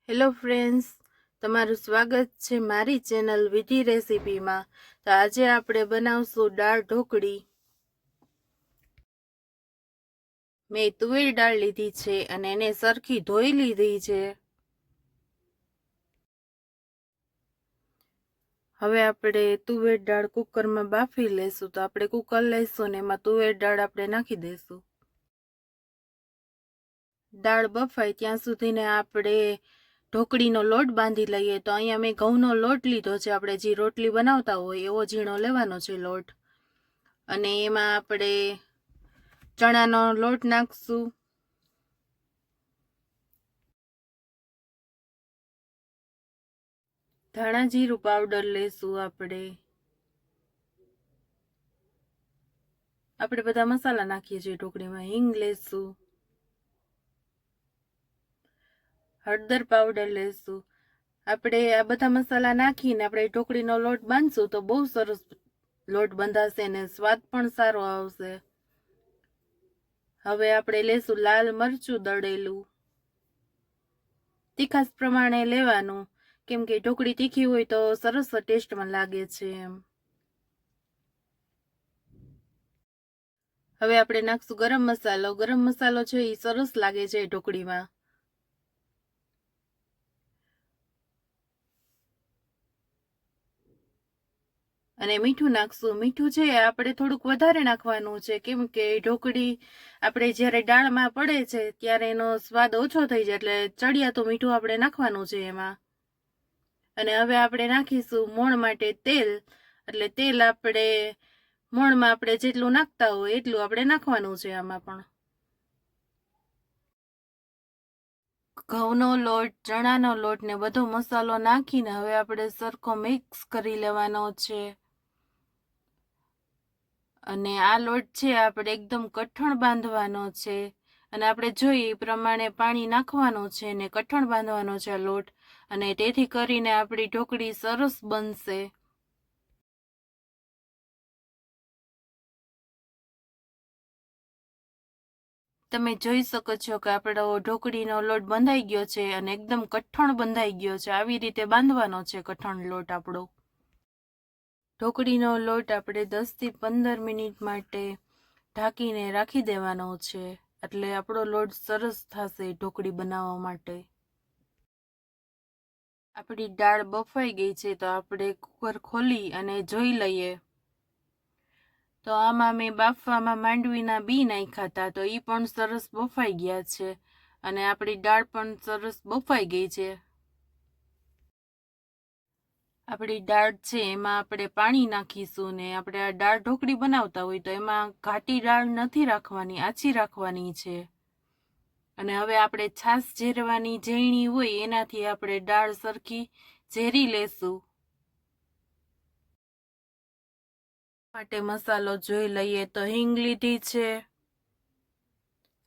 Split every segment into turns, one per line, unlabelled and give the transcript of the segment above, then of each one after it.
Hello friends, તમારું સ્વાગત છે મારી ચેનલ વિધિ રેસીપીમાં। તો આજે આપણે બનાવશું દાળ ઢોકળી। મેં તુવેર દાળ લીધી છે અને એને સરખી ધોઈ લીધી છે। હવે આપણે તુવેર દાળ કુકરમાં બાફી લેશું। તો આપણે કુકર લઈશું ને એમાં તુવેર દાળ આપણે નાખી દઈશું। દાળ બફાય ત્યાં સુધીને આપણે ઢોકળીનો લોટ બાંધી લઈએ। તો અહીંયા મેં ઘઉંનો લોટ લીધો છે। આપણે જે રોટલી બનાવતા હોય એવો ઝીણો લેવાનો છે લોટ, અને એમાં આપણે ચણાનો લોટ નાખશું, ધાણા જીરું પાવડર લેશું। આપણે બધા મસાલા નાખીએ છીએ ઢોકળીમાં। હિંગ લેશું, હળદર પાવડર લેશું। આપણે આ બધા મસાલા નાખીને આપણે ઢોકળીનો લોટ બાંધશું તો બહુ સરસ લોટ બંધાશે ને સ્વાદ પણ સારો આવશે। હવે આપણે લેશું લાલ મરચું દળેલું, તીખાસ પ્રમાણે લેવાનું, કેમ કે ઢોકળી તીખી હોય તો સરસ ટેસ્ટમાં લાગે છે એમ। હવે આપણે નાખશું ગરમ મસાલો। ગરમ મસાલો છે એ સરસ લાગે છે ઢોકળીમાં। અને મીઠું નાખશું। મીઠું છે આપણે થોડુંક વધારે નાખવાનું છે, કેમ કે ઢોકળી આપણે જ્યારે દાળમાં પડે છે ત્યારે એનો સ્વાદ ઓછો થઈ જાય, એટલે ચડિયાતું મીઠું આપણે નાખવાનું છે એમાં। અને હવે આપણે નાખીશું મોણ માટે તેલ। એટલે તેલ આપણે મોણમાં આપણે જેટલું નાખતા હોય એટલું આપણે નાખવાનું છે આમાં પણ। ઘઉંનો લોટ, ચણાનો લોટ ને બધો મસાલો નાખીને હવે આપણે સરખો મિક્સ કરી લેવાનો છે। અને આ લોટ છે આપણે એકદમ કઠણ બાંધવાનો છે, અને આપણે જોઈએ એ પ્રમાણે પાણી નાખવાનું છે ને કઠણ બાંધવાનો છે આ લોટ, અને તેથી કરીને આપણી ઢોકળી સરસ બનશે। તમે જોઈ શકો છો કે આપણો ઢોકળીનો લોટ બંધાઈ ગયો છે અને એકદમ કઠણ બંધાઈ ગયો છે। આવી રીતે બાંધવાનો છે કઠણ લોટ આપણો। ઢોકળીનો લોટ આપણે 10 થી 15 મિનિટ માટે ઢાંકીને રાખી દેવાનો છે, એટલે આપણો લોટ સરસ થશે ઢોકળી બનાવવા માટે। આપણી દાળ બફાઈ ગઈ છે તો આપણે કુકર ખોલી અને જોઈ લઈએ। તો આમાં મેં બાફવામાં માંડવીના બી નાખ્યા હતા, તો એ પણ સરસ બફાઈ ગયા છે, અને આપણી દાળ પણ સરસ બફાઈ ગઈ છે। આપણી દાળ છે એમાં આપણે પાણી નાખીશું, ને આપણે આ દાળ ઢોકળી બનાવતા હોય તો એમાં ઘાટી દાળ નથી રાખવાની, આછી રાખવાની છે। અને હવે આપણે છાશ ઝેરવાની ઝેરણી હોય એનાથી આપણે દાળ સરખી ઝેરી લેશું। માટે મસાલો જોઈ લઈએ તો હિંગ લીધી છે,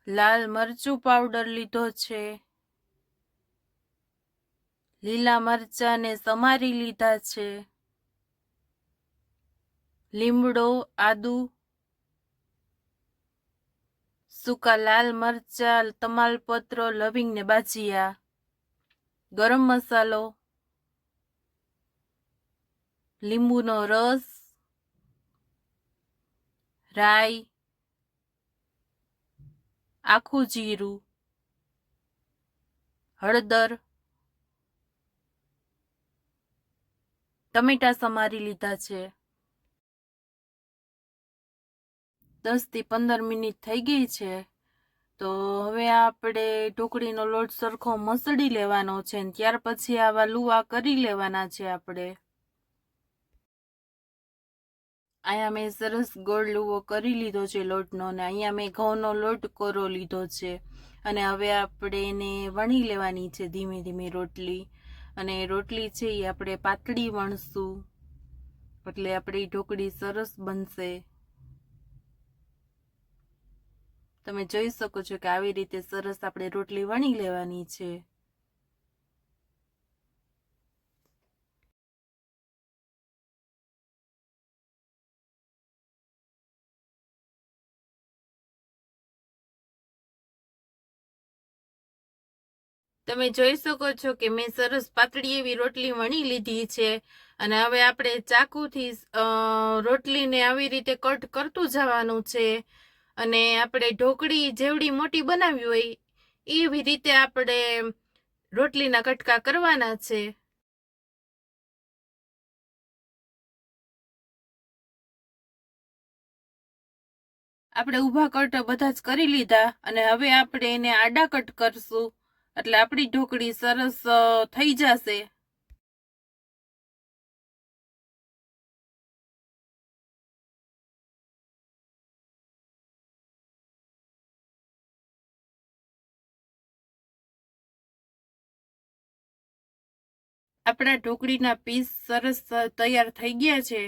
લાલ મરચું પાવડર લીધો છે, લીલા મરચાને સમારી લીધા છે, લીમડો, આદુ, સૂકા લાલ મરચા, તમાલપત્ર, લવિંગ ને બાજીયા, ગરમ મસાલો, લીંબુનો રસ, રાઈ, આખું જીરું, હળદર, ટમેટા સમારી લીધા છે। 10 થી 15 મિનિટ થઈ ગઈ છે, તો હવે આપણે ઢોકળીનો લોટ સરખો મસળી લેવાનો છે, ત્યાર પછી આવા લુવા કરી લેવાના છે આપણે। અહીંયા મેં સરસ ગોળ લુવો કરી લીધો છે લોટનો, ને અહીંયા મેં ઘઉંનો લોટ કોરો લીધો છે, અને હવે આપણે એને વણી લેવાની છે ધીમે ધીમે રોટલી। અને રોટલી છે એ આપણે પાતળી વણશું, એટલે આપણી ઢોકળી સરસ બનશે। તમે જોઈ શકો છો કે આવી રીતે સરસ આપણે રોટલી વણી લેવાની છે। તમે જોઈ શકો છો કે મેં સરસ પાતળી એવી રોટલી વણી લીધી છે અને હવે આપણે ચાકુથી રોટલીને આવી રીતે કટ કરતું જવાનું છે અને આપણે ઢોકળી જેવડી મોટી બનાવી હોય એવી રીતે આપણે રોટલીના કટકા કરવાના છે। આપણે ઊભા કટ બધા જ કરી લીધા અને હવે આપણે એને આડા કટ કરશું એટલે આપણી ઢોકળી સરસ થઈ જશે। આપણા ઢોકળીના પીસ સરસ તૈયાર થઈ ગયા છે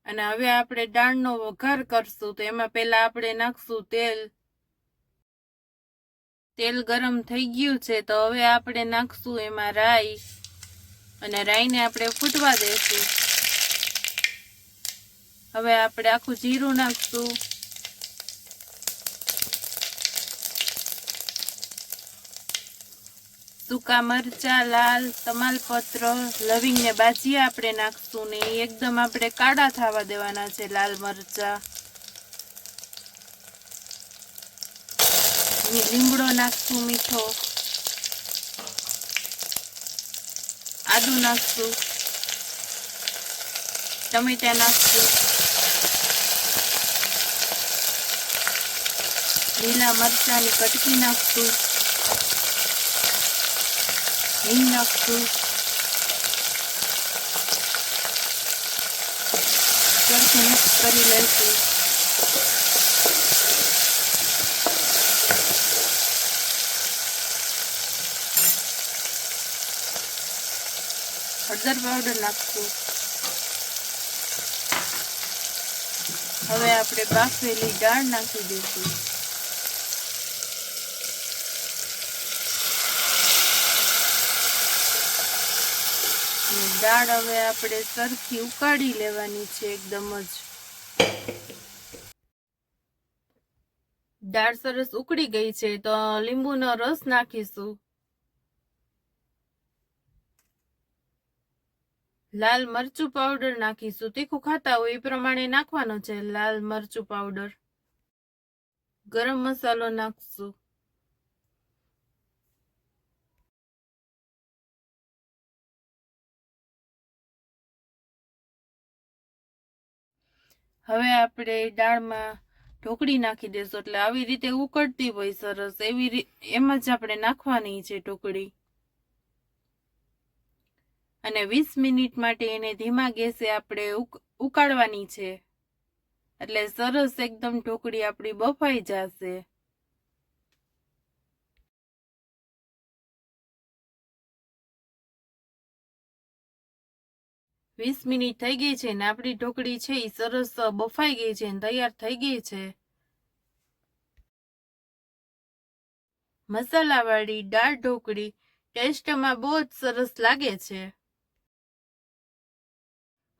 અને હવે આપણે દાળનો વઘાર કરશું તો એમાં પહેલા આપણે નાખશું તેલ। તેલ ગરમ થઈ ગયું છે તો હવે આપણે નાખશું એમાં રાઈ અને રાઈને આપણે ફૂટવા દેશું। હવે આપણે આખું જીરું નાખશું, સૂકા મરચા, લાલ તમાલપત્ર, લવિંગ ને બાજીયા આપણે નાખશું ને એકદમ આપણે કાળા થવા દેવાના છે લાલ મરચા। લીમડો નાખશું મીઠો, આદુ નાખશું, ટમેટા નાખશું, લીલા મરચાની કટકી નાખશું, હિંગ નાખશું, સરખું મિક્સ કરી લઈશું। હળદર પાવડર નાખશું। હવે આપણે બાફેલી દાળ નાખી દઈશું। દાળ હવે આપણે સરખી ઉકાળી લેવાની છે એકદમ જ। દાળ સરસ ઉકળી ગઈ છે તો લીંબુનો રસ નાખીશું। લાલ મરચું પાવડર નાખીશું, તીખું ખાતા હોય એ પ્રમાણે નાખવાનો છે લાલ મરચું પાવડર। ગરમ મસાલો નાખશું। હવે આપણે દાળમાં ઢોકળી નાખી દેશું એટલે આવી રીતે ઉકળતી હોય સરસ એમ જ આપણે નાખવાની છે ઢોકળી અને 20 મિનિટ માટે એને ધીમા ગેસે આપણે ઉકાળવાની છે એટલે સરસ એકદમ ઢોકળી આપણી બફાઈ જશે। 20 મિનિટ થઈ ગઈ છે ને આપણી ઢોકળી છે એ સરસ બફાઈ ગઈ છે ને તૈયાર થઈ ગઈ છે। મસાલાવાળી દાળ ઢોકળી ટેસ્ટમાં બહુ જ સરસ લાગે છે।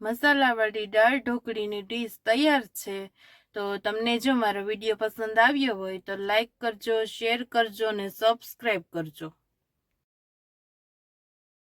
મસાલાવાળી દાળ ઢોકળીની ડીશ તૈયાર છે। તો તમને જો મારો વિડીયો પસંદ આવ્યો હોય તો લાઈક કરજો, શેર કરજો અને સબસ્ક્રાઈબ કરજો।